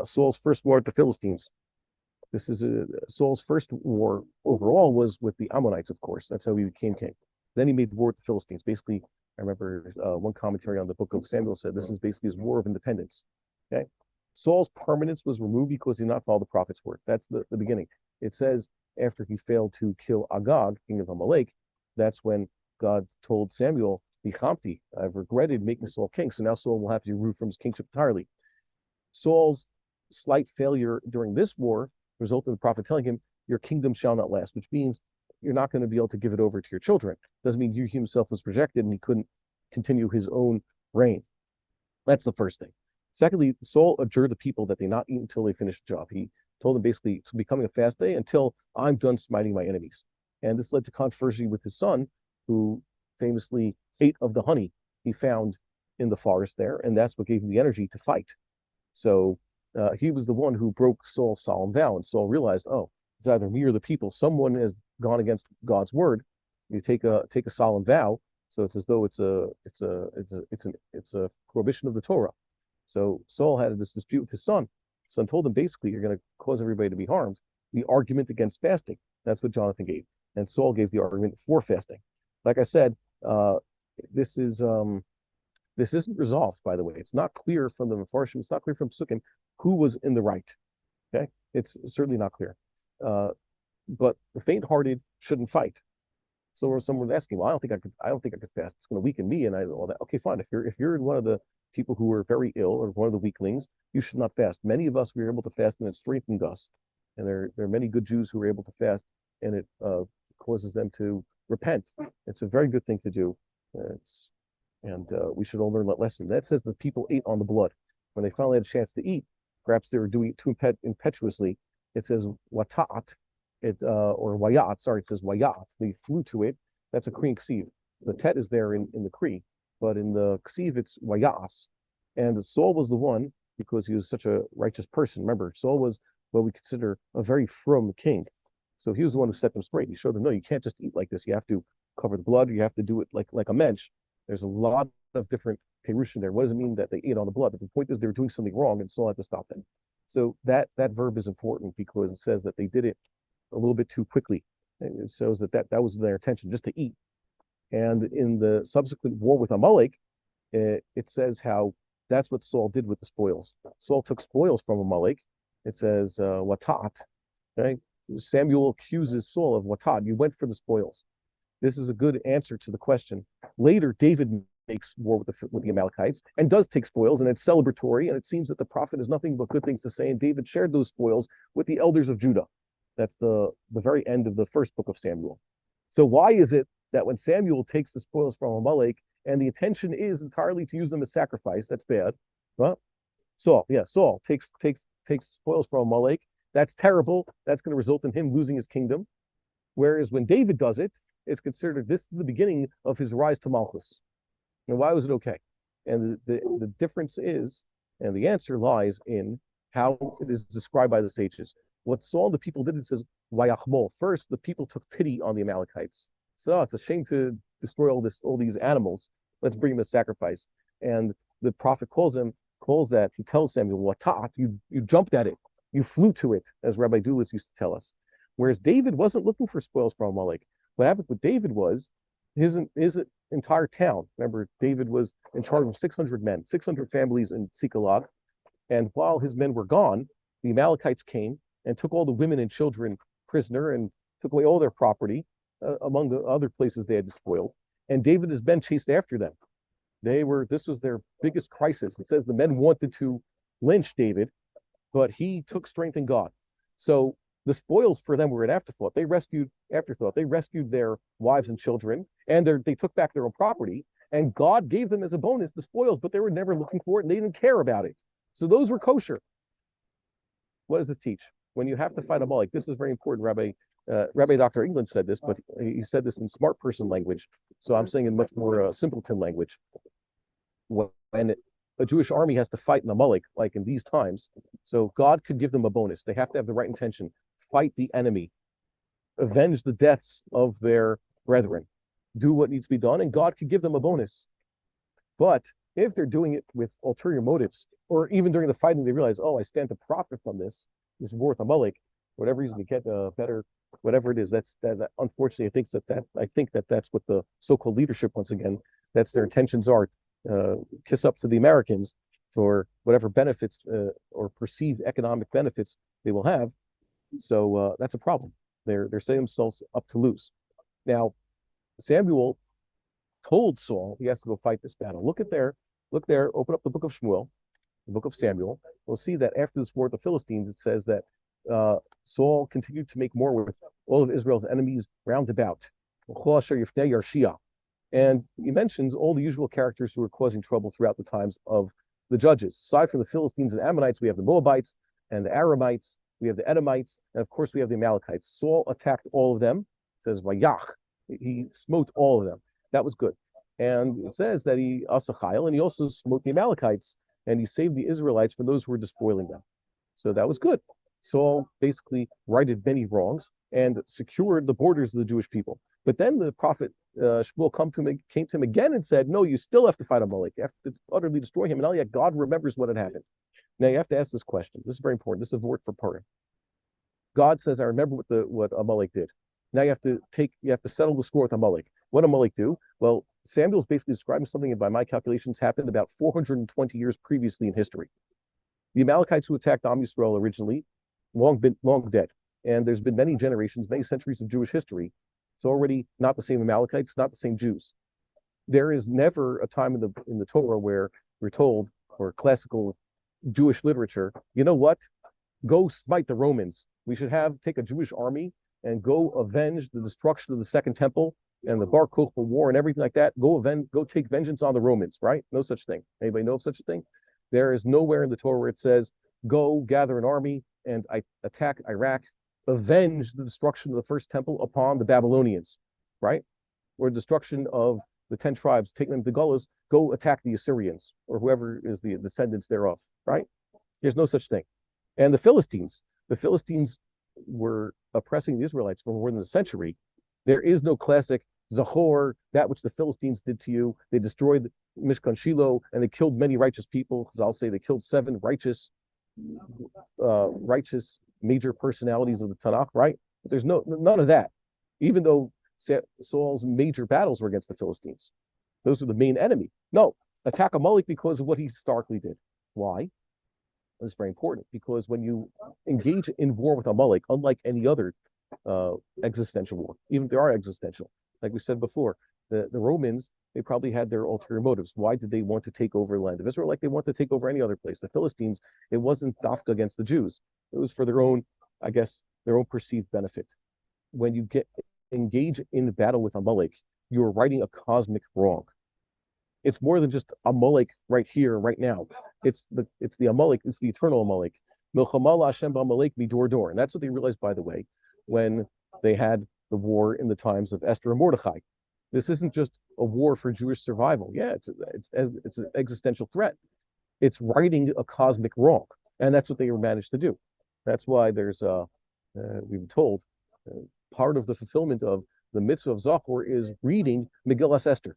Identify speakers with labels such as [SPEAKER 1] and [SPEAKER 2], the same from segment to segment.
[SPEAKER 1] Saul's first war with the Philistines. This is Saul's first war overall was with the Ammonites, of course. That's how he became king. Then he made the war with the Philistines. Basically, I remember one commentary on the book of Samuel said this is basically his war of independence. Okay. Saul's permanence was removed because he did not follow the prophet's word. That's the beginning. It says after he failed to kill Agag, king of Amalek, that's when God told Samuel, Bichamti, I've regretted making Saul king. So now Saul will have to be removed from his kingship entirely. Saul's slight failure during this war resulted in the prophet telling him, your kingdom shall not last, which means you're not going to be able to give it over to your children. Doesn't mean he himself was rejected and he couldn't continue his own reign. That's the first thing. Secondly, Saul adjured the people that they not eat until they finish the job. He told them basically it's becoming a fast day until I'm done smiting my enemies. And this led to controversy with his son, who famously ate of the honey he found in the forest there, and that's what gave him the energy to fight. So he was the one who broke Saul's solemn vow, and Saul realized, oh, it's either me or the people. Someone has gone against God's word. You take a solemn vow, so it's as though it's a prohibition of the Torah. So Saul had this dispute with his son. His son told him basically, you're going to cause everybody to be harmed. The argument against fasting. That's what Jonathan gave, and Saul gave the argument for fasting. Like I said, this isn't resolved. By the way, it's not clear from the Mefarshim. It's not clear from Sukkim who was in the right. Okay, it's certainly not clear. But the faint-hearted shouldn't fight. So someone was asking, well, I don't think I could fast. It's going to weaken me and all that. Okay, fine. If you're one of the people who are very ill or one of the weaklings, you should not fast. Many of us were able to fast and it strengthened us. And there are many good Jews who are able to fast and it causes them to repent. It's a very good thing to do. We should all learn that lesson. That says the people ate on the blood. When they finally had a chance to eat, perhaps they were doing it too impetuously. It says watat, or wayat. Sorry, it says wayat. They flew to it. That's a Korean ksiv. The tet is there in the Cree, but in the ksiv it's wayas. And Saul was the one because he was such a righteous person. Remember, Saul was what we consider a very frum king. So he was the one who set them straight. He showed them, no, you can't just eat like this. You have to cover the blood. You have to do it like a mensch. There's a lot of different perush in there. What does it mean that they ate on the blood? But the point is they were doing something wrong and Saul had to stop them. So that verb is important because it says that they did it a little bit too quickly. And it shows that was their intention, just to eat. And in the subsequent war with Amalek, it says how that's what Saul did with the spoils. Saul took spoils from Amalek. It says watat. Right? Samuel accuses Saul of watat. You went for the spoils. This is a good answer to the question. Later, David makes war with the Amalekites and does take spoils, and it's celebratory. And it seems that the prophet has nothing but good things to say. And David shared those spoils with the elders of Judah. That's the very end of the first book of Samuel. So why is it that when Samuel takes the spoils from Amalek, and the intention is entirely to use them as sacrifice, that's bad. Well, Saul takes spoils from Amalek. That's terrible. That's going to result in him losing his kingdom. Whereas when David does it, it's considered this is the beginning of his rise to Malchus. And why was it okay? And the difference is, and the answer lies in how it is described by the sages. What Saul and the people did, it says, Vayachmol. First, the people took pity on the Amalekites. So it's a shame to destroy all these animals. Let's bring them as sacrifice. And the prophet calls that, he tells Samuel, Watat, you jumped at it. You flew to it, as Rabbi Dulis used to tell us. Whereas David wasn't looking for spoils from Amalek. What happened with David was his entire town. Remember, David was in charge of 600 men, 600 families in Siklag. And while his men were gone, the Amalekites came and took all the women and children prisoner and took away all their property, among the other places they had despoiled. And David and his men chased after them. This was their biggest crisis. It says the men wanted to lynch David, but he took strength in God. So the spoils for them were an afterthought. They rescued their wives and children, and they took back their own property. And God gave them as a bonus the spoils, but they were never looking for it, and they didn't care about it. So those were kosher. What does this teach? When you have to fight Amalek, this is very important. Rabbi Dr. England said this, but he said this in smart person language. So I'm saying in much more simpleton language. When a Jewish army has to fight an Amalek, like in these times, so God could give them a bonus. They have to have the right intention. Fight the enemy. Avenge the deaths of their brethren. Do what needs to be done, and God could give them a bonus. But If they're doing it with ulterior motives, or even during the fighting, they realize, oh, I stand to profit from this war with Amalek, whatever reason to get better, whatever it is. That unfortunately, I think that that's what the so-called leadership, once again, that's their intentions are. Kiss up to the Americans for whatever benefits or perceived economic benefits they will have. So that's a problem. They're setting themselves up to lose. Now, Samuel told Saul he has to go fight this battle. Look there, open up the book of Shmuel, the book of Samuel. We'll see that after this war with the Philistines, it says that Saul continued to make war with all of Israel's enemies round about. And he mentions all the usual characters who were causing trouble throughout the times of the judges. Aside from the Philistines and Ammonites, we have the Moabites and the Aramites, we have the Edomites, and of course we have the Amalekites. Saul attacked all of them. It says Vayach. He smote all of them. That was good. And it says that he Asachayil, and he also smote the Amalekites, and he saved the Israelites from those who were despoiling them. So that was good. Saul basically righted many wrongs and secured the borders of the Jewish people. But then the prophet Shmuel came to him again and said, no, you still have to fight Amalek. You have to utterly destroy him. And now yet God remembers what had happened. Now you have to ask this question. This is very important. This is a word for Purim. God says, I remember what Amalek did. Now you have to settle the score with Amalek. What did Amalek do? Well, Samuel's basically describing something that by my calculations happened about 420 years previously in history. The Amalekites who attacked Am Yisrael originally, long dead. And there's been many generations, many centuries of Jewish history. It's already not the same Amalekites, not the same Jews. There is never a time in the Torah where we're told, or classical Jewish literature, you know what? Go smite the Romans. We should take a Jewish army and go avenge the destruction of the Second Temple and the Bar Kokhba war and everything like that. Go take vengeance on the Romans, right? No such thing. Anybody know of such a thing? There is nowhere in the Torah where it says, go gather an army and attack Iraq, avenge the destruction of the first temple upon the Babylonians, right? Or destruction of the 10 tribes, taking them to Gullahs, go attack the Assyrians or whoever is the descendants thereof, right? There's no such thing. And the Philistines were oppressing the Israelites for more than a century. There is no classic Zachor, that which the Philistines did to you. They destroyed Machon Shilo and they killed many righteous people. Because I'll say they killed 7 righteous major personalities of the Tanakh, right? But there's none of that. Even though Saul's major battles were against the Philistines, those were the main enemy. No, attack Amalek because of what he historically did. Why? That's very important, because when you engage in war with Amalek, unlike any other existential war, even if they are existential, like we said before, the Romans, they probably had their ulterior motives. Why did they want to take over the land of Israel like they want to take over any other place? The Philistines, it wasn't dafka against the Jews. It was for their own, I guess, their own perceived benefit. When you engage in battle with Amalek, you are righting a cosmic wrong. It's more than just Amalek right here, right now. It's the Amalek, it's the eternal Amalek. Milchama Hashem b'Amalek midor dor. And that's what they realized, by the way, when they had the war in the times of Esther and Mordechai. This isn't just a war for Jewish survival. Yeah, it's an existential threat. It's righting a cosmic wrong, and that's what they managed to do. That's why there's we've been told part of the fulfillment of the mitzvah of Zachor is reading Megillas Esther.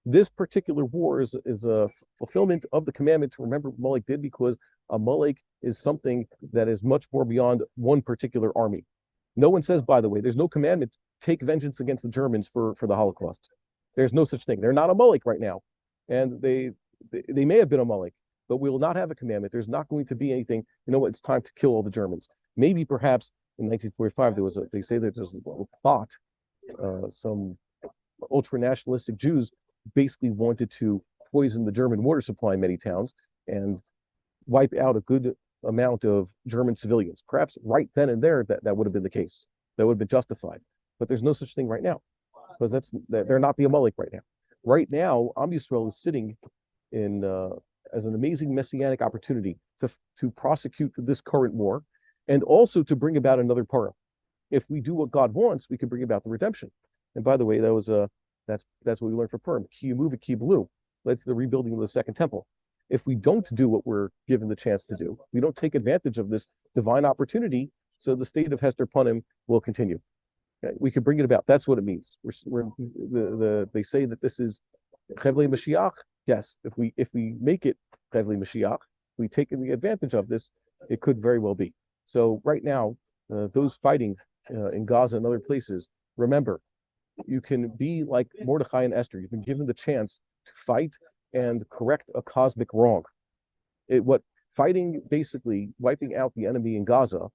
[SPEAKER 1] This particular war is a fulfillment of the commandment to remember what Amalek did, because Amalek is something that is much more beyond one particular army. No one says, by the way, there's no commandment, take vengeance against the Germans for the Holocaust. There's no such thing. They're not Amalek right now. And they may have been Amalek, but we will not have a commandment. There's not going to be anything, you know what, it's time to kill all the Germans. Maybe perhaps in 1945, they say that there's a thought, some ultra-nationalistic Jews basically wanted to poison the German water supply in many towns and wipe out a good amount of German civilians. Perhaps right then and there that would have been the case. That would have been justified. But there's no such thing right now, because they're not the Amalek right now. Right now, Am Yisrael is sitting in as an amazing messianic opportunity to prosecute this current war, and also to bring about another Purim. If we do what God wants, we can bring about the redemption. And by the way, that's what we learned for Purim. Ki Yamu v'ki B'lu. That's the rebuilding of the Second Temple. If we don't do what we're given the chance to do, we don't take advantage of this divine opportunity, so the state of Hester Punim will continue. Okay? We can bring it about. That's what it means. They say that this is Chevlei Mashiach. yes, if we make it Chevli Mashiach, if we take the advantage of this, it could very well be. So right now, those fighting in Gaza and other places, remember, you can be like Mordechai and Esther. You've been given the chance to fight and correct a cosmic wrong. What fighting, basically wiping out the enemy in Gaza,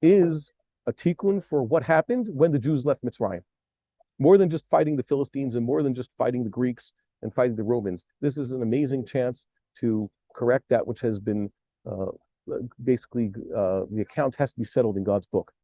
[SPEAKER 1] is a tikkun for what happened when the Jews left Mitzrayim. More than just fighting the Philistines and more than just fighting the Greeks and fighting the Romans. This is an amazing chance to correct that which has been basically the account has to be settled in God's book.